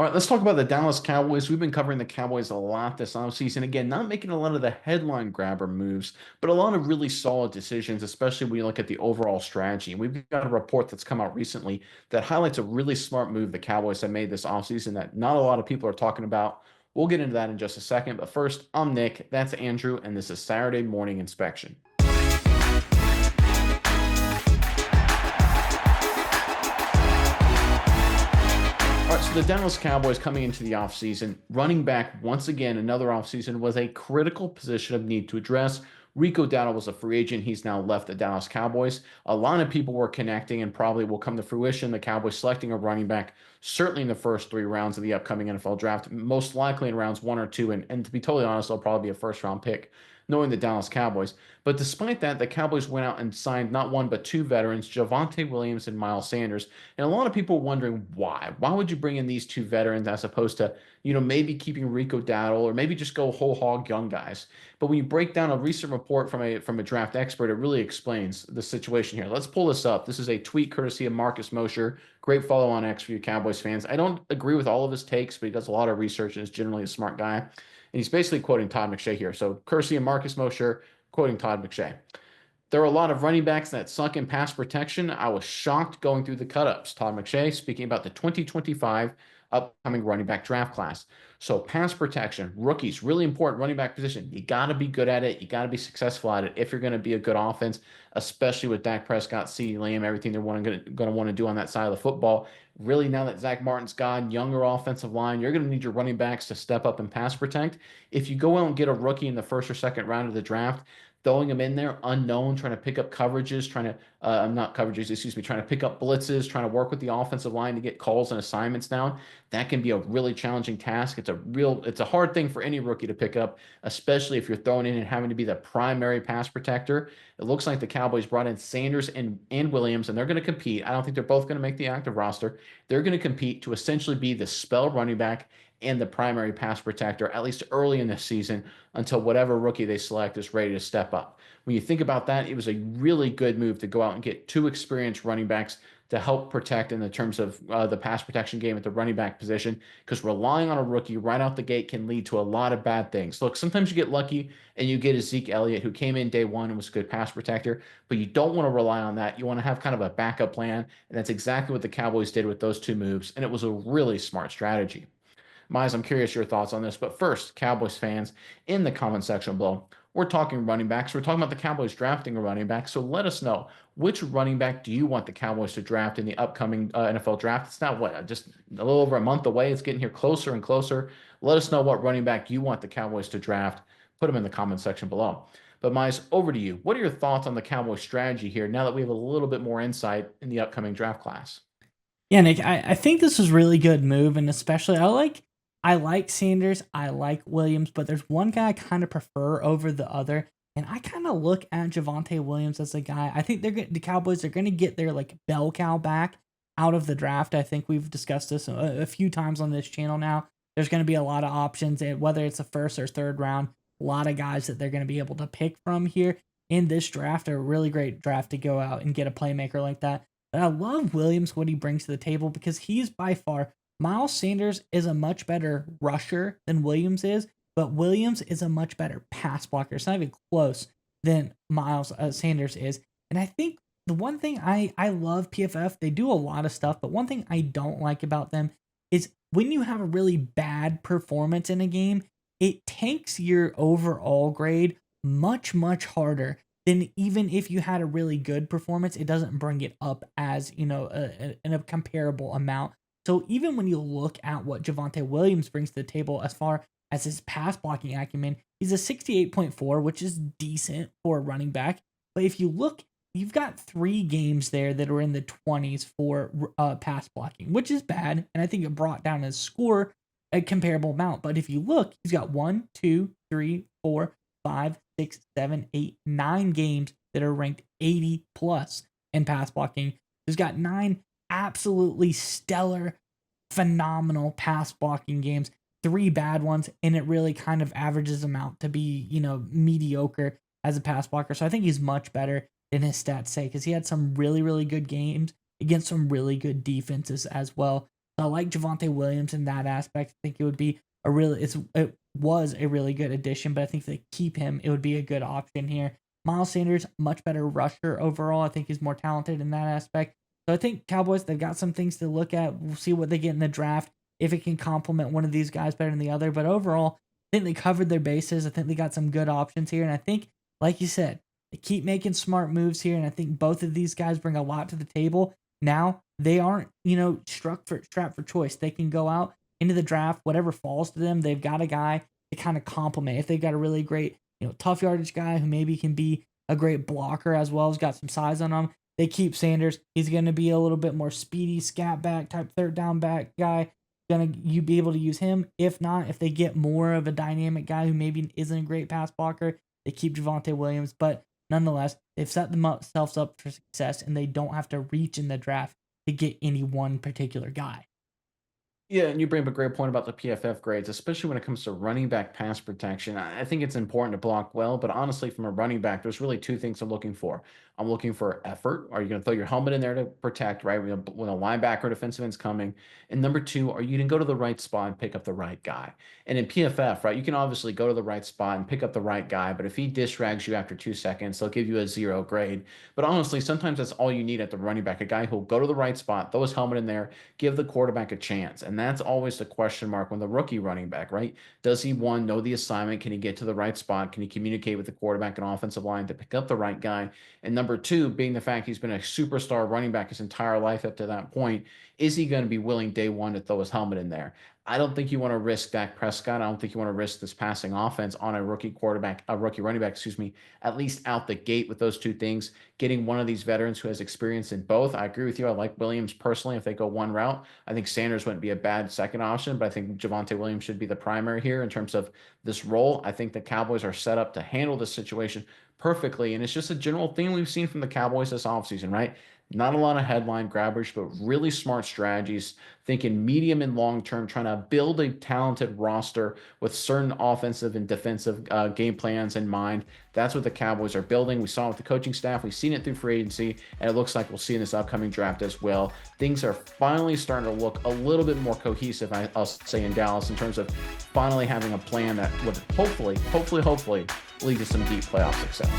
All right, let's talk about the Dallas Cowboys. We've been covering the Cowboys a lot this offseason. Again, not making a lot of the headline grabber moves, but a lot of really solid decisions, especially when you look at the overall strategy. We've got a report that's come out recently that highlights a really smart move the Cowboys have made this offseason that not a lot of people are talking about. We'll get into that in just a second. But first, I'm Nick, that's Andrew, and this is Saturday Morning Inspection. All right, so the Dallas Cowboys coming into the offseason, running back once again, another offseason was a critical position of need to address. Rico Dowdle was a free agent. He's now left the Dallas Cowboys. A lot of people were connecting and probably will come to fruition. The Cowboys selecting a running back, certainly in the first three rounds of the upcoming NFL draft, most likely in rounds one or two. And to be totally honest, they'll probably be a first round pick, knowing the Dallas Cowboys. But despite that, the Cowboys went out and signed not one, but two veterans, Javonte Williams and Miles Sanders. And a lot of people wondering why. Why would you bring in these two veterans as opposed to, maybe keeping Rico Dowdle or maybe just go whole hog young guys? But when you break down a recent report from a draft expert, it really explains the situation here. Let's pull this up. This is a tweet courtesy of Marcus Mosher. Great follow on X for you Cowboys fans. I don't agree with all of his takes, but he does a lot of research and is generally a smart guy. And he's basically quoting Todd McShay here. So courtesy of Marcus Mosher, quoting Todd McShay. There are a lot of running backs that suck in pass protection. I was shocked going through the cut-ups. Todd McShay speaking about the 2025 upcoming running back draft class. So pass protection, rookies, really important running back position. You got to be good at it. You got to be successful at it if you're going to be a good offense, especially with Dak Prescott, CeeDee Lamb, everything they're going to want to do on that side of the football. Really, now that Zach Martin's gone, younger offensive line, you're going to need your running backs to step up and pass protect. If you go out and get a rookie in the first or second round of the draft, throwing them in there unknown, trying to pick up coverages, not coverages, excuse me, trying to pick up blitzes, trying to work with the offensive line to get calls and assignments down. That can be a really challenging task. It's a hard thing for any rookie to pick up, especially if you're thrown in and having to be the primary pass protector. It looks like the Cowboys brought in Sanders and Williams, and they're going to compete. I don't think they're both going to make the active roster. They're going to compete to essentially be the spell running back and the primary pass protector, at least early in the season, until whatever rookie they select is ready to step up. When you think about that, it was a really good move to go out and get two experienced running backs to help protect in the terms of the pass protection game at the running back position, because relying on a rookie right out the gate can lead to a lot of bad things. Look, sometimes you get lucky and you get a Zeke Elliott who came in day one and was a good pass protector, but you don't want to rely on that. You want to have kind of a backup plan, and that's exactly what the Cowboys did with those two moves, and it was a really smart strategy. Miles, I'm curious your thoughts on this. But first, Cowboys fans, in the comment section below, we're talking running backs. We're talking about the Cowboys drafting a running back. So let us know, which running back do you want the Cowboys to draft in the upcoming NFL draft? It's not just a little over a month away. It's getting here closer and closer. Let us know what running back you want the Cowboys to draft. Put them in the comment section below. But Miles, over to you. What are your thoughts on the Cowboys strategy here now that we have a little bit more insight in the upcoming draft class? Yeah, Nick, I think this is a really good move, and especially I like Sanders, I like Williams, but there's one guy I kind of prefer over the other, and I kind of look at Javonte Williams as a guy. I think the Cowboys are going to get their like bell cow back out of the draft. I think we've discussed this a few times on this channel now. There's going to be a lot of options, and whether it's a first or third round, a lot of guys that they're going to be able to pick from here in this draft. A really great draft to go out and get a playmaker like that. But I love Williams, what he brings to the table, because he's by far, Miles Sanders is a much better rusher than Williams is, but Williams is a much better pass blocker. It's not even close than Miles Sanders is. And I think the one thing I love PFF, they do a lot of stuff, but one thing I don't like about them is when you have a really bad performance in a game, it tanks your overall grade much, much harder than even if you had a really good performance. It doesn't bring it up as, in a comparable amount. So even when you look at what Javonte Williams brings to the table as far as his pass blocking acumen, he's a 68.4, which is decent for a running back. But if you look, you've got 3 games there that are in the 20s for pass blocking, which is bad. And I think it brought down his score a comparable amount. But if you look, he's got 1, 2, 3, 4, 5, 6, 7, 8, 9 games that are ranked 80 plus in pass blocking. He's got 9 absolutely stellar, phenomenal pass blocking games, 3 bad ones, and it really kind of averages him out to be, mediocre as a pass blocker. So I think he's much better than his stats say, because he had some really, really good games against some really good defenses as well. So I like Javonte Williams in that aspect. I think it was a really good addition, but I think if they keep him, it would be a good option here. Miles Sanders, much better rusher overall. I think he's more talented in that aspect. So I think Cowboys, they've got some things to look at. We'll see what they get in the draft, if it can complement one of these guys better than the other. But overall, I think they covered their bases. I think they got some good options here. And I think, like you said, they keep making smart moves here. And I think both of these guys bring a lot to the table. Now they aren't, strapped for choice. They can go out into the draft, whatever falls to them. They've got a guy to kind of complement. If they've got a really great, tough yardage guy who maybe can be a great blocker as well, has got some size on him. They keep Sanders. He's going to be a little bit more speedy, scat back type third down back guy. You be able to use him. If not, if they get more of a dynamic guy who maybe isn't a great pass blocker, they keep Javonte Williams. But nonetheless, they've set themselves up for success, and they don't have to reach in the draft to get any one particular guy. Yeah, and you bring up a great point about the PFF grades, especially when it comes to running back pass protection. I think it's important to block well, but honestly, from a running back, there's really two things I'm looking for. I'm looking for effort. Are you going to throw your helmet in there to protect, right? When a linebacker or defensive end's coming. And number two, are you going to go to the right spot and pick up the right guy? And in PFF, right, you can obviously go to the right spot and pick up the right guy, but if he distrags you after 2 seconds, they'll give you a 0 grade. But honestly, sometimes that's all you need at the running back, a guy who'll go to the right spot, throw his helmet in there, give the quarterback a chance. And that's always the question mark when the rookie running back, right? Does he, one, know the assignment? Can he get to the right spot? Can he communicate with the quarterback and offensive line to pick up the right guy? And number two, being the fact he's been a superstar running back his entire life up to that point, is he going to be willing day one to throw his helmet in there? I don't think you want to risk Dak Prescott. I don't think you want to risk this passing offense on a rookie running back, at least out the gate with those two things. Getting one of these veterans who has experience in both. I agree with you. I like Williams personally if they go one route. I think Sanders wouldn't be a bad second option, but I think Javonte Williams should be the primary here in terms of this role. I think the Cowboys are set up to handle this situation perfectly. And it's just a general theme we've seen from the Cowboys this offseason, right? Not a lot of headline grabbers, but really smart strategies, thinking medium and long term, trying to build a talented roster with certain offensive and defensive game plans in mind. That's what the Cowboys are building. We saw it with the coaching staff. We've seen it through free agency, and it looks like we'll see in this upcoming draft as well. Things are finally starting to look a little bit more cohesive, I'll say, in Dallas in terms of finally having a plan that would hopefully lead to some deep playoff success.